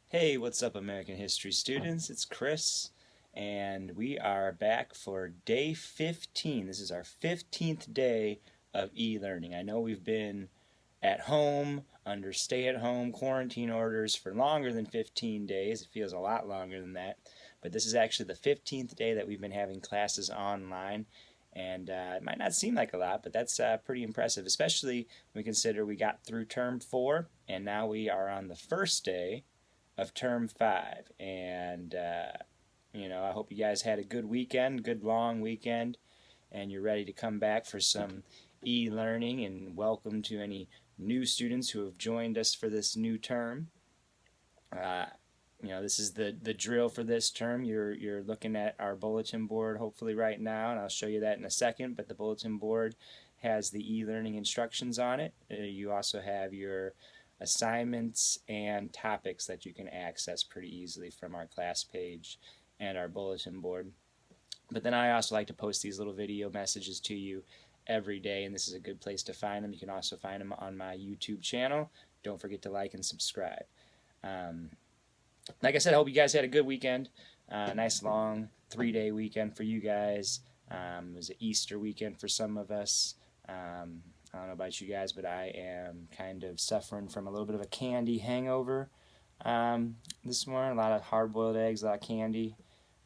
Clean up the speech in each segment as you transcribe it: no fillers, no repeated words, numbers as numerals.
Hey, what's up, American history students? It's Chris, and we are back for day 15. This is our 15th day of e-learning. I know we've been at home under stay-at-home quarantine orders for longer than 15 days. It feels a lot longer than that, but this is actually the 15th day that we've been having classes online. And it might not seem like a lot, but that's pretty impressive, especially when we consider we got through term 4, and now we are on the first day of term 5. And, I hope you guys had a good weekend, good long weekend, and you're ready to come back for some e learning. And welcome to any new students who have joined us for this new term. Uh, this is the drill for this term. You're looking at our bulletin board hopefully right now, and I'll show you that in a second. But the bulletin board has the e-learning instructions on it. You also have your assignments and topics that you can access pretty easily from our class page and our bulletin board. But then I also like to post these little video messages to you every day, and this is a good place to find them. You can also find them on my YouTube channel. Don't forget to like and subscribe. Like I said, I hope you guys had a good weekend. Nice long 3-day weekend for you guys. It was an Easter weekend for some of us. I don't know about you guys, but I am kind of suffering from a little bit of a candy hangover this morning. A lot of hard-boiled eggs, a lot of candy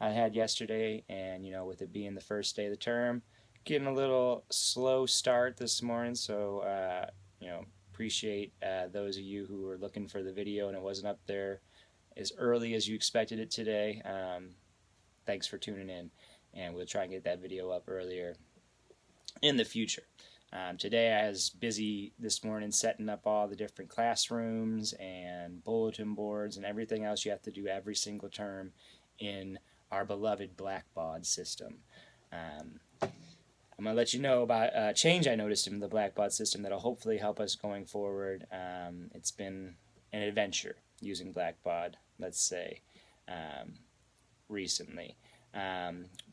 I had yesterday, and with it being the first day of the term, getting a little slow start this morning. So appreciate those of you who were looking for the video and it wasn't up there as early as you expected it today. Thanks for tuning in, and we'll try and get that video up earlier in the future. Today I was busy this morning setting up all the different classrooms and bulletin boards and everything else you have to do every single term in our beloved Blackbaud system. I'm going to let you know about a change I noticed in the Blackbaud system that will hopefully help us going forward. It's been an adventure using Blackbaud, let's say, recently.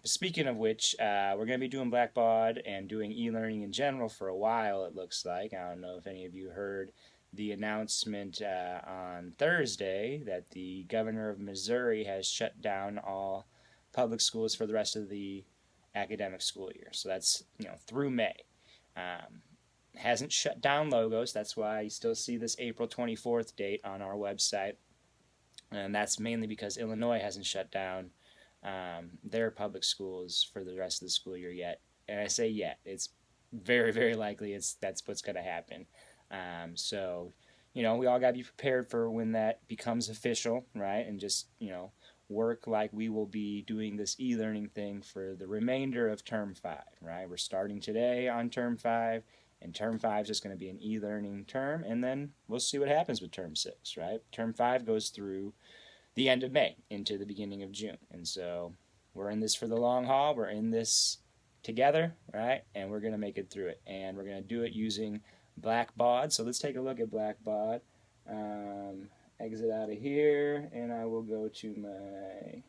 Speaking of which, we're going to be doing Blackbaud and doing e-learning in general for a while, it looks like. I don't know if any of you heard the announcement on Thursday that the governor of Missouri has shut down all public schools for the rest of the academic school year. So that's through May. Hasn't shut down Logos. That's why you still see this April 24th date on our website. And that's mainly because Illinois hasn't shut down their public schools for the rest of the school year yet. And I say yet, it's very, very likely that's what's going to happen. So, we all got to be prepared for when that becomes official, right? And just, work like we will be doing this e-learning thing for the remainder of term 5, right? We're starting today on term 5, and term 5 is just going to be an e-learning term, and then we'll see what happens with term 6, right? Term 5 goes through the end of May into the beginning of June. And so we're in this for the long haul. We're in this together, right? And we're going to make it through it. And we're going to do it using Blackbaud. So let's take a look at Blackbaud. Exit out of here, and I will go to my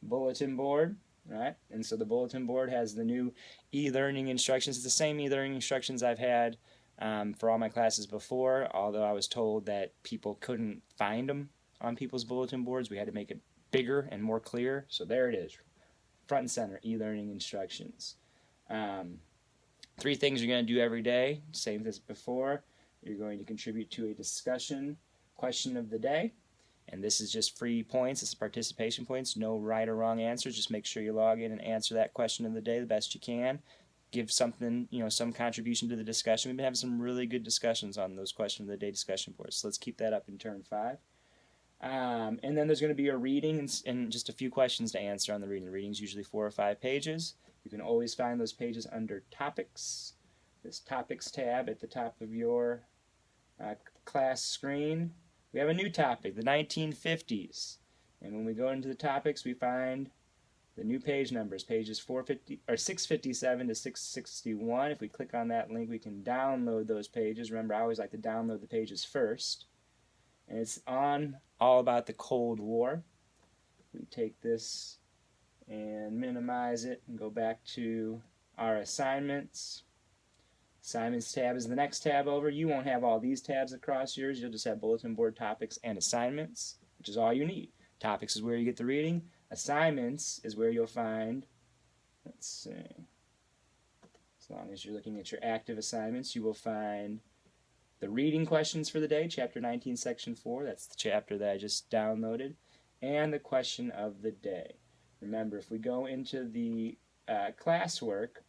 bulletin board, right? And so the bulletin board has the new e-learning instructions. It's the same e-learning instructions I've had for all my classes before, although I was told that people couldn't find them on people's bulletin boards. We had to make it bigger and more clear. So there it is, front and center, e-learning instructions. 3 things you're going to do every day, same as before. You're going to contribute to a discussion question of the day. And this is just free points. It's participation points. No right or wrong answers. Just make sure you log in and answer that question of the day the best you can. Give something, some contribution to the discussion. We've been having some really good discussions on those question of the day discussion boards. So let's keep that up in term 5. And then there's going to be a reading and just a few questions to answer on the reading. The reading is usually 4 or 5 pages. You can always find those pages under topics. This topics tab at the top of your class screen. We have a new topic, the 1950s. And when we go into the topics, we find the new page numbers, pages 657 to 661. If we click on that link, we can download those pages. Remember, I always like to download the pages first. And it's on all about the Cold War. We take this and minimize it and go back to our assignments. Assignments tab is the next tab over. You won't have all these tabs across yours. You'll just have bulletin board topics and assignments, which is all you need. Topics is where you get the reading. Assignments is where you'll find, let's see, as long as you're looking at your active assignments, you will find the reading questions for the day, chapter 19, section 4. That's the chapter that I just downloaded. And the question of the day. Remember, if we go into the classwork,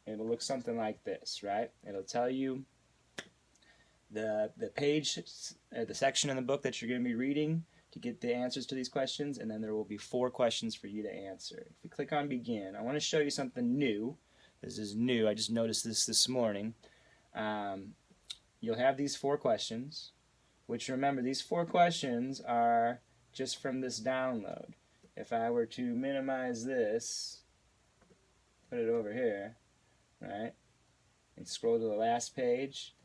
it'll look something like this, right? It'll tell you the page, the section in the book that you're going to be reading to get the answers to these questions, and then there will be 4 questions for you to answer. If we click on Begin, I want to show you something new. This is new. I just noticed this morning. You'll have these 4 questions, which, remember, these 4 questions are just from this download. If I were to minimize this, put it over here, right, and scroll to the last page,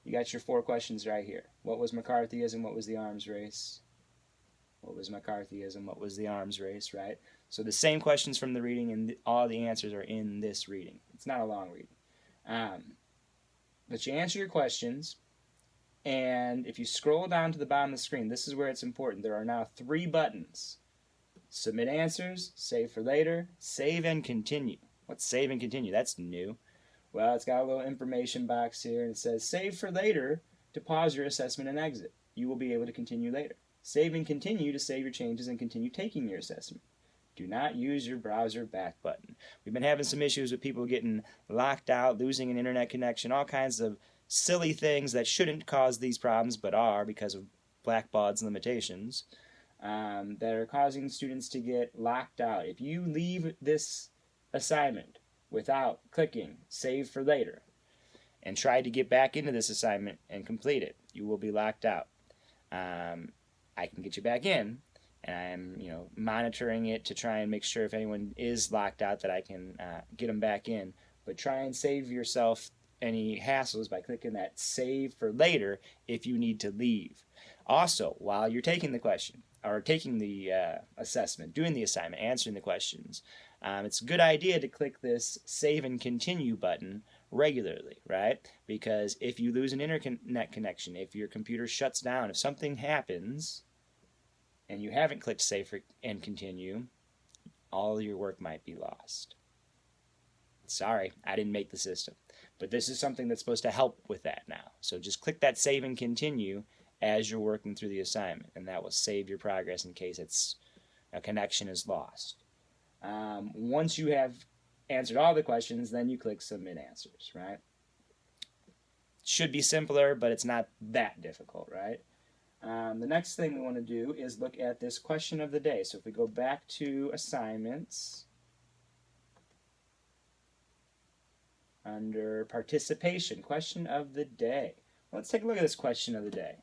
you got your 4 questions right here. What was McCarthyism? What was the arms race? What was McCarthyism? What was the arms race, right? So the same questions from the reading, and all the answers are in this reading. It's not a long reading. But you answer your questions, and if you scroll down to the bottom of the screen, this is where it's important. There are now 3 buttons. Submit answers, save for later, save and continue. What's save and continue? That's new. Well, it's got a little information box here, and it says save for later to pause your assessment and exit. You will be able to continue later. Save and continue to save your changes and continue taking your assessment. Do not use your browser back button. We've been having some issues with people getting locked out, losing an internet connection, all kinds of silly things that shouldn't cause these problems but are because of Blackbaud's limitations. That are causing students to get locked out. If you leave this assignment without clicking Save for Later and try to get back into this assignment and complete it, you will be locked out. I can get you back in, and I'm monitoring it to try and make sure if anyone is locked out that I can get them back in. But try and save yourself any hassles by clicking that Save for Later if you need to leave. Also, while you're taking the question, or taking the assessment, doing the assignment, answering the questions, it's a good idea to click this Save and Continue button regularly, right? Because if you lose an internet connection, if your computer shuts down, if something happens and you haven't clicked Save and Continue, all your work might be lost. Sorry, I didn't make the system. But this is something that's supposed to help with that now. So just click that Save and Continue as you're working through the assignment, and that will save your progress in case a connection is lost. Once you have answered all the questions, then you click Submit Answers, right? Should be simpler, but it's not that difficult, right? The next thing we want to do is look at this question of the day. So if we go back to Assignments, under Participation, Question of the Day. Let's take a look at this question of the day.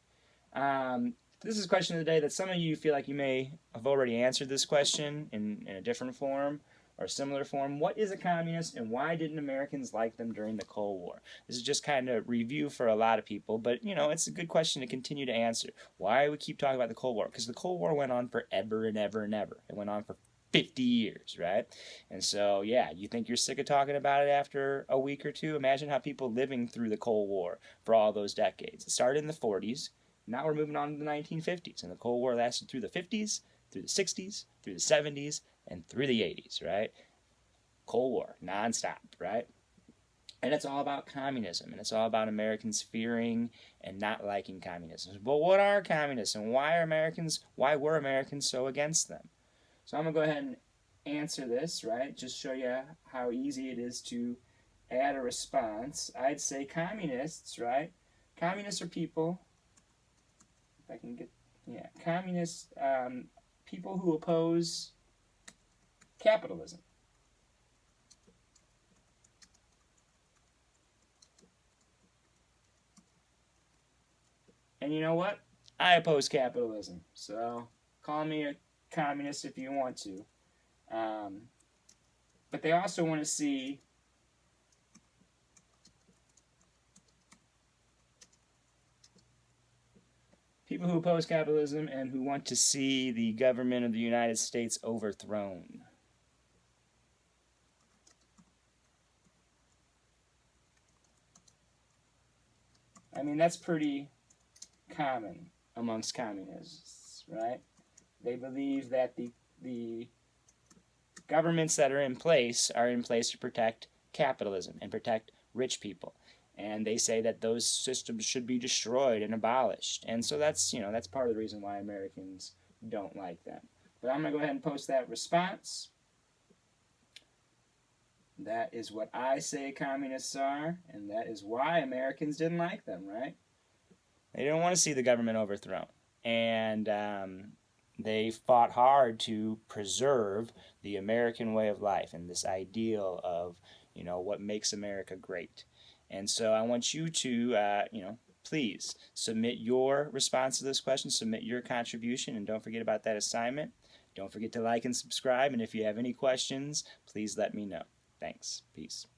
This is a question of the day that some of you feel like you may have already answered this question in a different form or similar form. What is a communist, and why didn't Americans like them during the Cold War? This is just kind of review for a lot of people, but it's a good question to continue to answer. Why we keep talking about the Cold War? Because the Cold War went on forever and ever and ever. It went on for 50 years, right? And so, yeah, you think you're sick of talking about it after a week or two? Imagine how people living through the Cold War for all those decades. It started in the 40s. Now we're moving on to the 1950s, and the Cold War lasted through the 50s, through the 60s, through the 70s, and through the 80s, right? Cold War, nonstop, right? And it's all about communism, and it's all about Americans fearing and not liking communism. But what are communists, and why were Americans so against them? So I'm going to go ahead and answer this, right? Just show you how easy it is to add a response. I'd say communists, right? Communists are people... I can get, communists, people who oppose capitalism. And you know what? I oppose capitalism, so call me a communist if you want to. But they also want to see people who oppose capitalism and who want to see the government of the United States overthrown. I mean, that's pretty common amongst communists, right? They believe that the governments that are in place to protect capitalism and protect rich people. And they say that those systems should be destroyed and abolished. And so that's, that's part of the reason why Americans don't like them. But I'm going to go ahead and post that response. That is what I say communists are, and that is why Americans didn't like them, right? They don't want to see the government overthrown. And they fought hard to preserve the American way of life and this ideal of, what makes America great. And so I want you to, please submit your response to this question, submit your contribution, and don't forget about that assignment. Don't forget to like and subscribe, and if you have any questions, please let me know. Thanks. Peace.